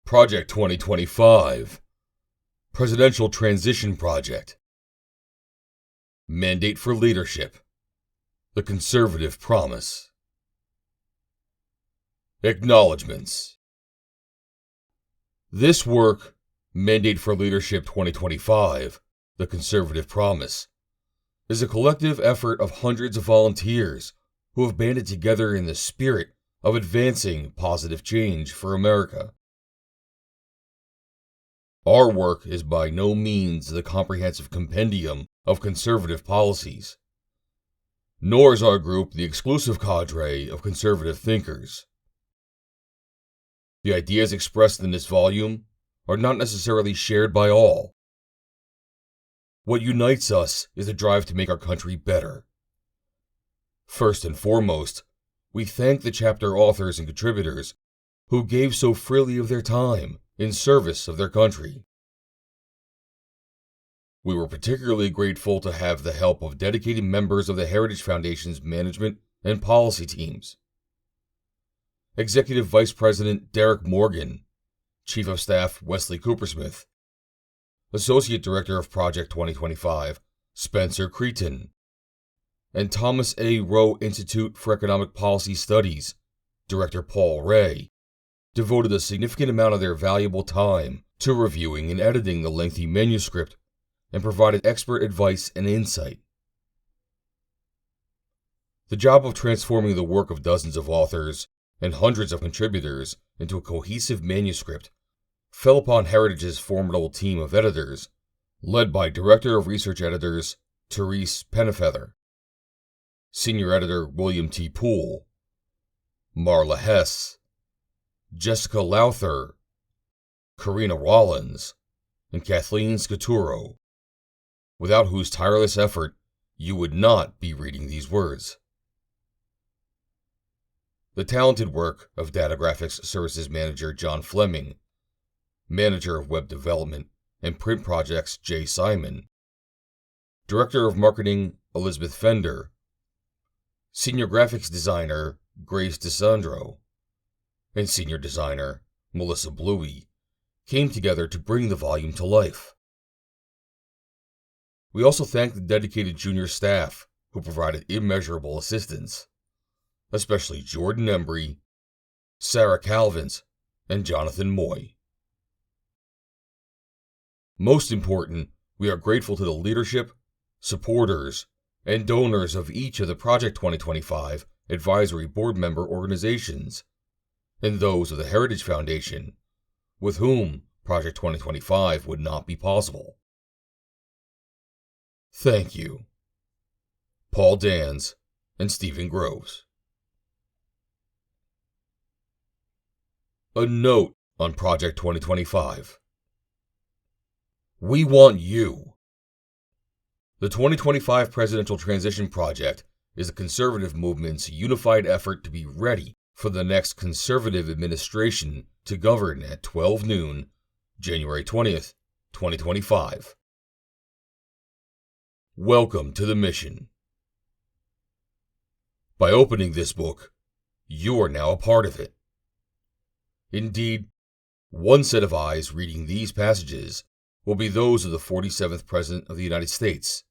Project 2025, Presidential Transition Project, Mandate for Leadership, The Conservative Promise. Acknowledgements. This work, Mandate for Leadership 2025, The Conservative Promise, is a collective effort of hundreds of volunteers who have banded together in the spirit of advancing positive change for America. Our work is by no means the comprehensive compendium of conservative policies, nor is our group the exclusive cadre of conservative thinkers. The ideas expressed in this volume are not necessarily shared by all. What unites us is the drive to make our country better. First and foremost, we thank the chapter authors and contributors who gave so freely of their time in service of their country. We were particularly grateful to have the help of dedicated members of the Heritage Foundation's management and policy teams. Executive Vice President Derek Morgan, Chief of Staff Wesley Coopersmith, Associate Director of Project 2025 Spencer Cretin, and Thomas A. Rowe Institute for Economic Policy Studies Director Paul Ray devoted a significant amount of their valuable time to reviewing and editing the lengthy manuscript and provided expert advice and insight. The job of transforming the work of dozens of authors and hundreds of contributors into a cohesive manuscript fell upon Heritage's formidable team of editors, led by Director of Research Editors Therese Penefeather, Senior Editor William T. Poole, Marla Hess, Jessica Lowther, Karina Rollins, and Kathleen Scaturo, without whose tireless effort you would not be reading these words. The talented work of Data Graphics Services Manager John Fleming, Manager of Web Development and Print Projects Jay Simon, Director of Marketing Elizabeth Fender, Senior Graphics Designer Grace DeSandro, and Senior Designer Melissa Bluey came together to bring the volume to life. We also thank the dedicated junior staff who provided immeasurable assistance, especially Jordan Embry, Sarah Calvins, and Jonathan Moy. Most important, we are grateful to the leadership, supporters, and donors of each of the Project 2025 Advisory Board member organizations, and those of the Heritage Foundation, with whom Project 2025 would not be possible. Thank you. Paul Dans and Stephen Groves. A note on Project 2025. We want you. The 2025 Presidential Transition Project is the conservative movement's unified effort to be ready for the next conservative administration to govern at 12 noon, January 20th, 2025. Welcome to the mission. By opening this book, you are now a part of it. Indeed, one set of eyes reading these passages will be those of the 47th President of the United States,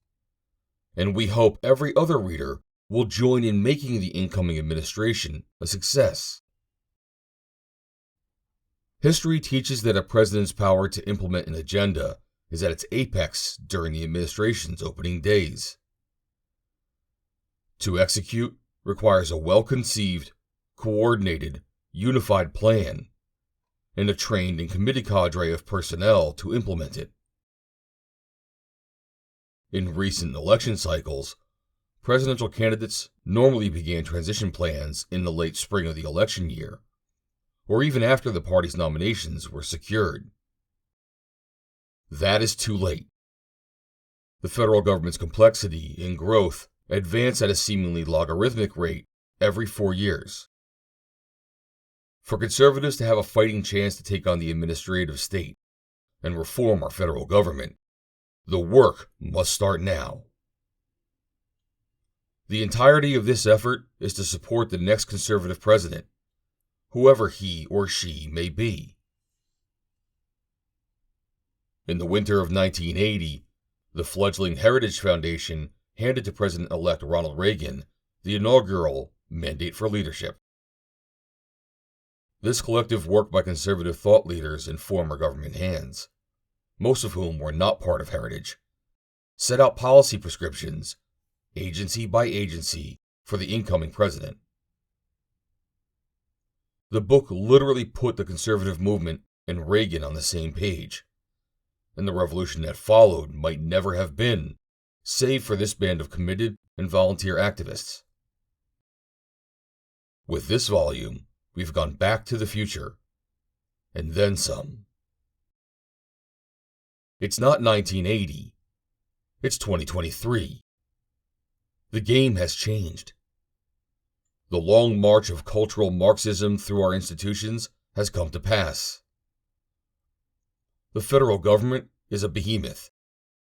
and we hope every other reader will join in making the incoming administration a success. History teaches that a president's power to implement an agenda is at its apex during the administration's opening days. To execute requires a well-conceived, coordinated, unified plan, and a trained and committed cadre of personnel to implement it. In recent election cycles, presidential candidates normally began transition plans in the late spring of the election year, or even after the party's nominations were secured. That is too late. The federal government's complexity and growth advance at a seemingly logarithmic rate every 4 years. For conservatives to have a fighting chance to take on the administrative state and reform our federal government, the work must start now. The entirety of this effort is to support the next conservative president, whoever he or she may be. In the winter of 1980, the fledgling Heritage Foundation handed to President-elect Ronald Reagan the inaugural Mandate for Leadership. This collective work by conservative thought leaders in former government hands, most of whom were not part of Heritage, set out policy prescriptions, agency by agency, for the incoming president. The book literally put the conservative movement and Reagan on the same page, and the revolution that followed might never have been, save for this band of committed and volunteer activists. With this volume, we've gone back to the future, and then some. It's not 1980, it's 2023. The game has changed. The long march of cultural Marxism through our institutions has come to pass. The federal government is a behemoth,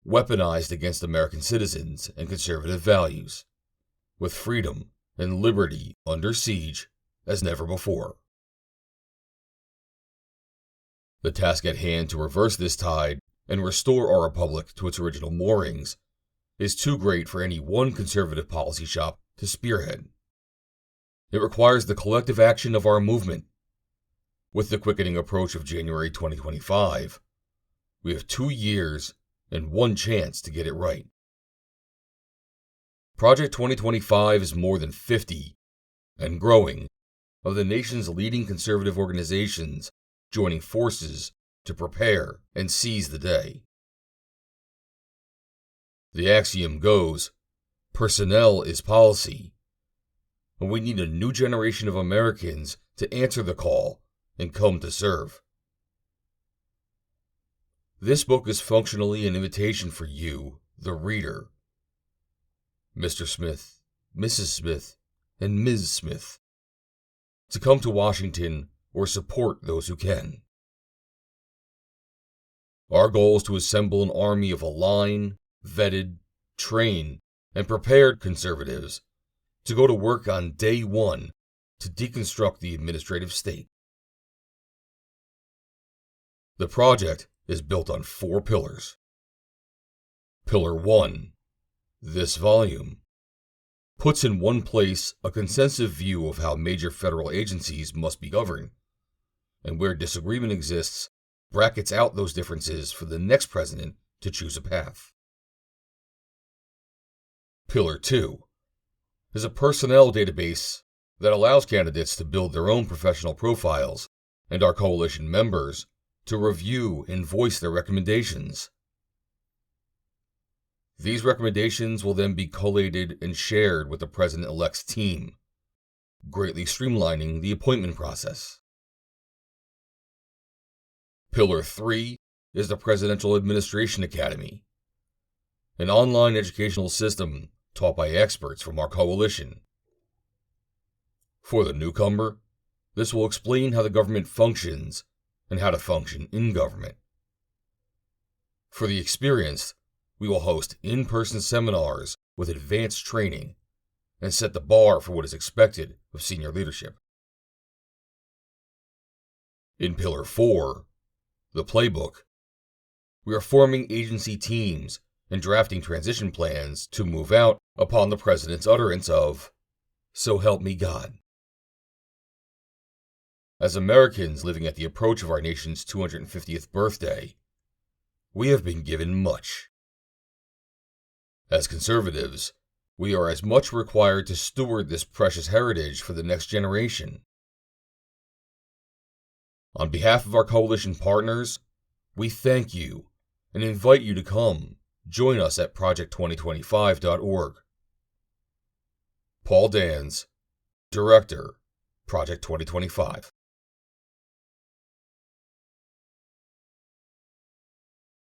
weaponized against American citizens and conservative values, with freedom and liberty under siege as never before. The task at hand to reverse this tide and restore our republic to its original moorings is too great for any one conservative policy shop to spearhead. It requires the collective action of our movement. With the quickening approach of January 2025, we have 2 years and 1 chance to get it right. Project 2025 is more than 50, and growing, of the nation's leading conservative organizations joining forces to prepare and seize the day. The axiom goes, personnel is policy, and we need a new generation of Americans to answer the call and come to serve. This book is functionally an invitation for you, the reader, Mr. Smith, Mrs. Smith, and Ms. Smith, to come to Washington or support those who can. Our goal is to assemble an army of aligned, vetted, trained, and prepared conservatives to go to work on day one to deconstruct the administrative state. The project is built on 4 pillars. Pillar 1, this volume, puts in one place a consensus view of how major federal agencies must be governed, and where disagreement exists, brackets out those differences for the next president to choose a path. Pillar 2 is a personnel database that allows candidates to build their own professional profiles and our coalition members to review and voice their recommendations. These recommendations will then be collated and shared with the president-elect's team, greatly streamlining the appointment process. Pillar 3 is the Presidential Administration Academy, an online educational system taught by experts from our coalition. For the newcomer, this will explain how the government functions and how to function in government. For the experienced, we will host in-person seminars with advanced training and set the bar for what is expected of senior leadership. In Pillar 4, the playbook, we are forming agency teams and drafting transition plans to move out upon the president's utterance of, "So help me God." As Americans living at the approach of our nation's 250th birthday, we have been given much. As conservatives, we are as much required to steward this precious heritage for the next generation. On behalf of our coalition partners, we thank you and invite you to come join us at project2025.org. Paul Dans, Director, Project 2025.